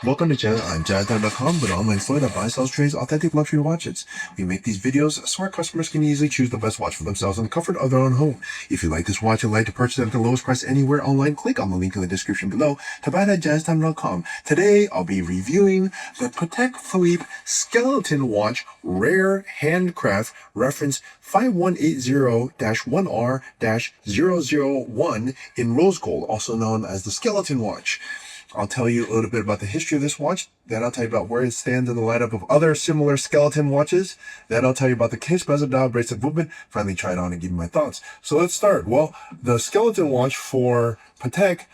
Welcome to channel. I'm Jazz.com, with an online store that buys, sells, trades authentic luxury watches. We make these videos so our customers can easily choose the best watch for themselves in the comfort of their own home. If you like this watch and like to purchase it at the lowest price anywhere online, click on the link in the description below to buy it at Jazz.com. Today, I'll be reviewing the Patek Philippe skeleton watch, rare handcraft, reference 5180-1R-001 in rose gold, also known as the skeleton watch. I'll tell you a little bit about the history of this watch. Then I'll tell you about where it stands in the lineup of other similar skeleton watches. Then I'll tell you about the case, bezel, dial, bracelet, movement. Finally try it on and give you my thoughts. So let's start. Well, the skeleton watch for Patek,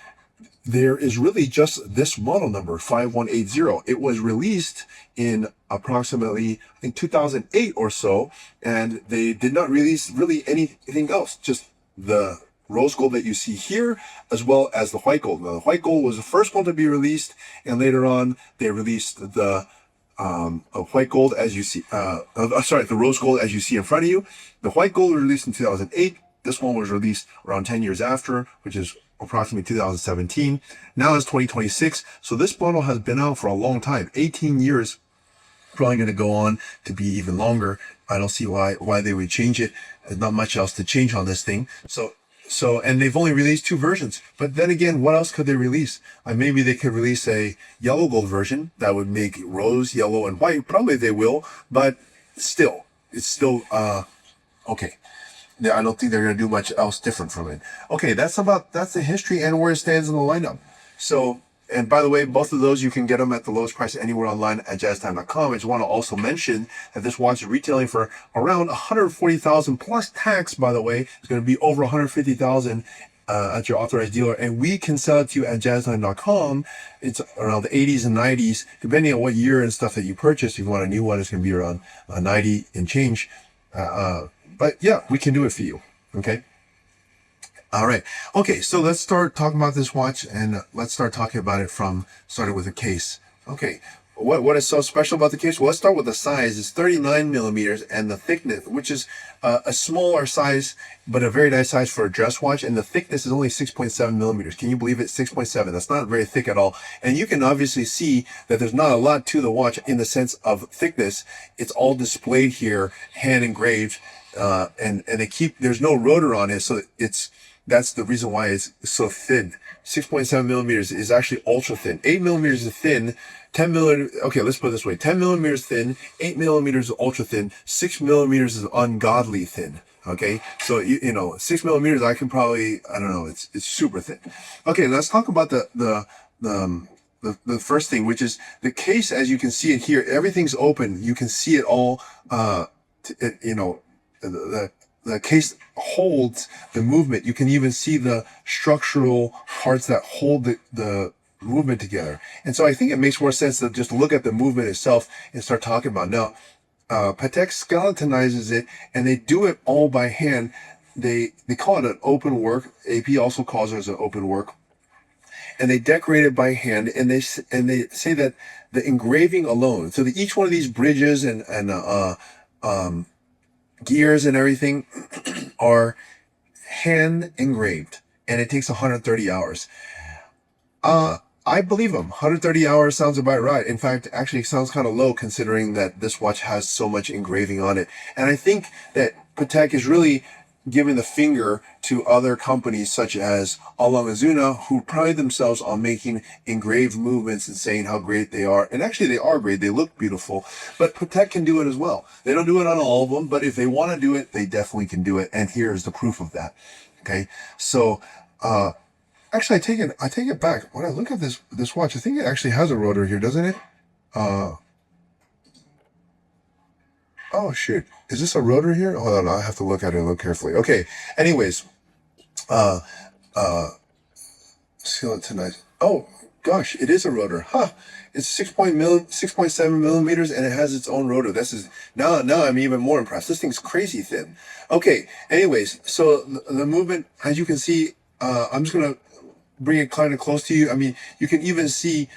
there is really just this model number, 5180. It was released in approximately, I think, 2008 or so, and they did not release really anything else, just the rose gold that you see here, as well as the white gold. Now, the white gold was the first one to be released, and later on they released the white gold as you see, the rose gold as you see in front of you. The white gold was released in 2008. This one was released around 10 years after, which is approximately 2017. Now it's 2026. So this model has been out for a long time, 18 years, probably going to go on to be even longer. I don't see why they would change it. There's not much else to change on this thing. And they've only released 2 versions. But then again, what else could they release? Maybe they could release a yellow gold version that would make rose, yellow, and white. Probably they will, but still, it's still, okay. Yeah, I don't think they're going to do much else different from it. Okay, that's the history and where it stands in the lineup. So, and by the way, both of those, you can get them at the lowest price anywhere online at jazztime.com. I just want to also mention that this watch is retailing for around $140,000 plus tax, by the way. It's going to be over $150,000 at your authorized dealer. And we can sell it to you at jazztime.com. It's around the 80s and 90s, depending on what year and stuff that you purchase. If you want a new one, it's going to be around 90 and change. But yeah, we can do it for you. Okay. All right. Okay, so let's start talking about this watch, and let's start talking about it starting with the case. Okay, what is so special about the case? Well, let's start with the size. It's 39 millimeters, and the thickness, which is a smaller size, but a very nice size for a dress watch, and the thickness is only 6.7 millimeters. Can you believe it? 6.7. That's not very thick at all. And you can obviously see that there's not a lot to the watch in the sense of thickness. It's all displayed here, hand engraved, and there's no rotor on it, so that's the reason why it's so thin. 6.7 millimeters is actually ultra thin. 8 millimeters is thin. 10 millimeters, okay, let's put it this way. 10 millimeters thin, 8 millimeters is ultra thin, 6 millimeters is ungodly thin. Okay, so you know, 6 millimeters, I can probably, I don't know, it's super thin. Okay, let's talk about the first thing, which is the case. As you can see it here, everything's open. You can see it all, you know, the case holds the movement. You can even see the structural parts that hold the movement together. And so I think it makes more sense to just look at the movement itself and start talking about it. Now, Patek skeletonizes it, and they do it all by hand. They call it an open work. AP also calls it an open work. And they decorate it by hand, and they say that the engraving alone, so that each one of these bridges and gears and everything are hand engraved, and it takes 130 hours. I believe them. 130 hours sounds about right. In fact, actually, it sounds kind of low considering that this watch has so much engraving on it. And I think that Patek is really giving the finger to other companies such as A. Lange & Söhne, who pride themselves on making engraved movements and saying how great they are. And actually, they are great. They look beautiful. But Patek can do it as well. They don't do it on all of them, but if they want to do it, they definitely can do it. And here's the proof of that. Okay, so actually, I take it back. When I look at this watch, I think it actually has a rotor here, doesn't it? Oh, shoot. Is this a rotor here? Hold on, I have to look at it and look carefully. Okay, anyways. Seal it tonight. Oh, gosh, it is a rotor. Huh. It's 6.7 millimeters, and it has its own rotor. Now I'm even more impressed. This thing's crazy thin. Okay, anyways, so the movement, as you can see, I'm just going to bring it kind of close to you. I mean, you can even see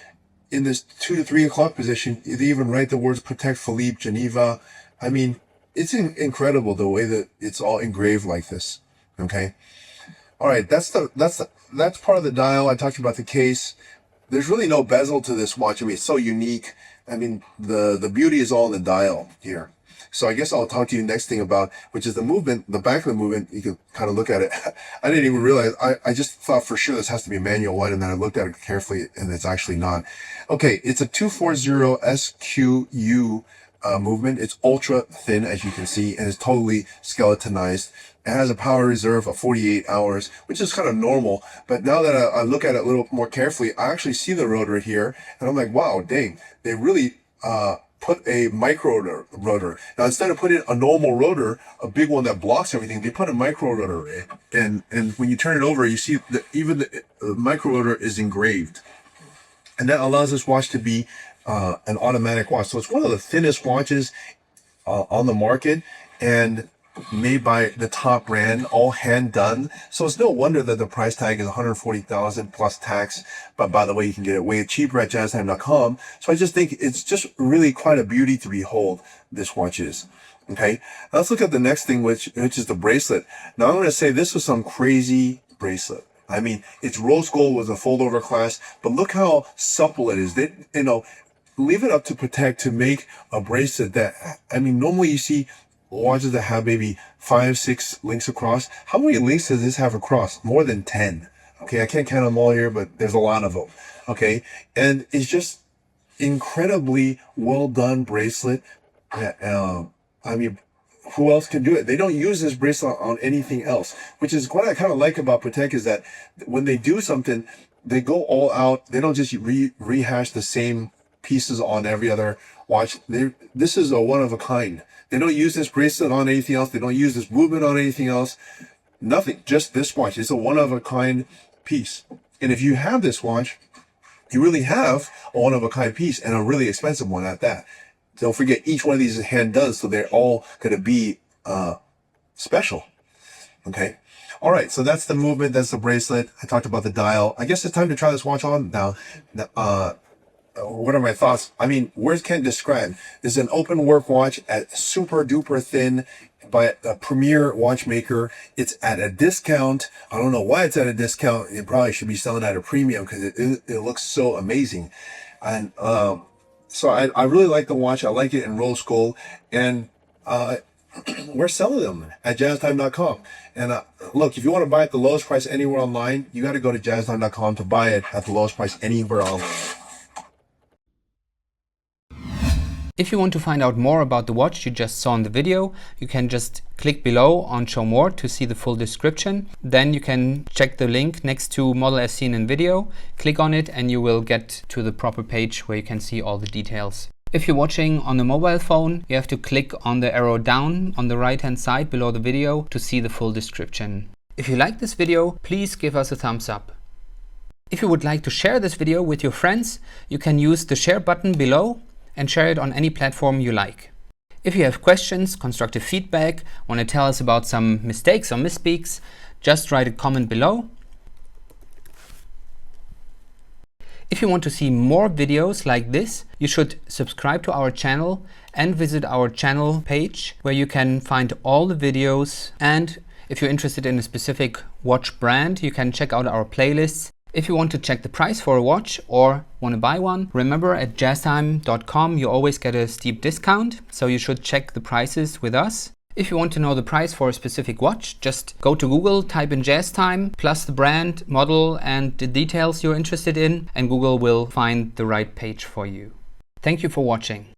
in this 2 to 3 o'clock position, they even write the words Patek Philippe, Geneva. I mean, it's incredible the way that it's all engraved like this. Okay. All right. That's part of the dial. I talked about the case. there's really no bezel to this watch. I mean, it's so unique. I mean, the beauty is all in the dial here. So I guess I'll talk to you next thing about, which is the movement, the back of the movement. You can kind of look at it. I didn't even realize, I just thought for sure this has to be a manual one, and then I looked at it carefully, and it's actually not. Okay, it's a 240 SQU movement. It's ultra thin, as you can see, and it's totally skeletonized. It has a power reserve of 48 hours, which is kind of normal. But now that I look at it a little more carefully, I actually see the rotor here, and I'm like, wow, dang, they really put a micro rotor. Now, instead of putting a normal rotor, a big one that blocks everything, they put a micro rotor in. And when you turn it over, you see that even the micro rotor is engraved. And that allows this watch to be an automatic watch. So it's one of the thinnest watches on the market, and made by the top brand, all hand done. So it's no wonder that the price tag is $140,000 plus tax. But by the way, you can get it way cheaper at jazztime.com. So I just think it's just really quite a beauty to behold, this watch is. Okay, now let's look at the next thing, which is the bracelet. Now I'm going to say this was some crazy bracelet. I mean, it's rose gold with a fold over clasp, but look how supple it is. They, you know, leave it up to Patek to make a bracelet that, I mean, normally you see watches that have maybe 5, 6 links across. How many links does this have across? More than 10. Okay, I can't count them all here, but there's a lot of them. Okay, and it's just incredibly well done bracelet. I mean, who else can do it? They don't use this bracelet on anything else, which is what I kind of like about Patek, is that when they do something, they go all out. They don't just rehash the same pieces on every other watch. This is a one of a kind. They don't use this bracelet on anything else. They don't use this movement on anything else. Nothing, just this watch. It's a one of a kind piece. And if you have this watch, you really have a one of a kind piece, and a really expensive one at that. Don't forget, each one of these is hand done, so they're all going to be special. Okay. All right. So that's the movement. That's the bracelet. I talked about the dial. I guess it's time to try this watch on now. What are my thoughts? I mean, words can't describe. This is an open work watch at super duper thin by a premier watchmaker. It's at a discount. I don't know why it's at a discount. It probably should be selling at a premium because it looks so amazing. And so I really like the watch. I like it in rose gold. And we're selling them at jazztime.com. And look, if you want to buy it at the lowest price anywhere online, you got to go to jazztime.com to buy it at the lowest price anywhere online. If you want to find out more about the watch you just saw in the video, you can just click below on Show More to see the full description. Then you can check the link next to model as seen in video, click on it, and you will get to the proper page where you can see all the details. If you're watching on a mobile phone, you have to click on the arrow down on the right hand side below the video to see the full description. If you like this video, please give us a thumbs up. If you would like to share this video with your friends, you can use the share button below and share it on any platform you like. If you have questions, constructive feedback, want to tell us about some mistakes or misspeaks, just write a comment below. If you want to see more videos like this, you should subscribe to our channel and visit our channel page where you can find all the videos. And if you're interested in a specific watch brand, you can check out our playlists. If you want to check the price for a watch or want to buy one, remember at jazztime.com you always get a steep discount, so you should check the prices with us. If you want to know the price for a specific watch, just go to Google, type in JazzTime, plus the brand, model, and the details you're interested in, and Google will find the right page for you. Thank you for watching.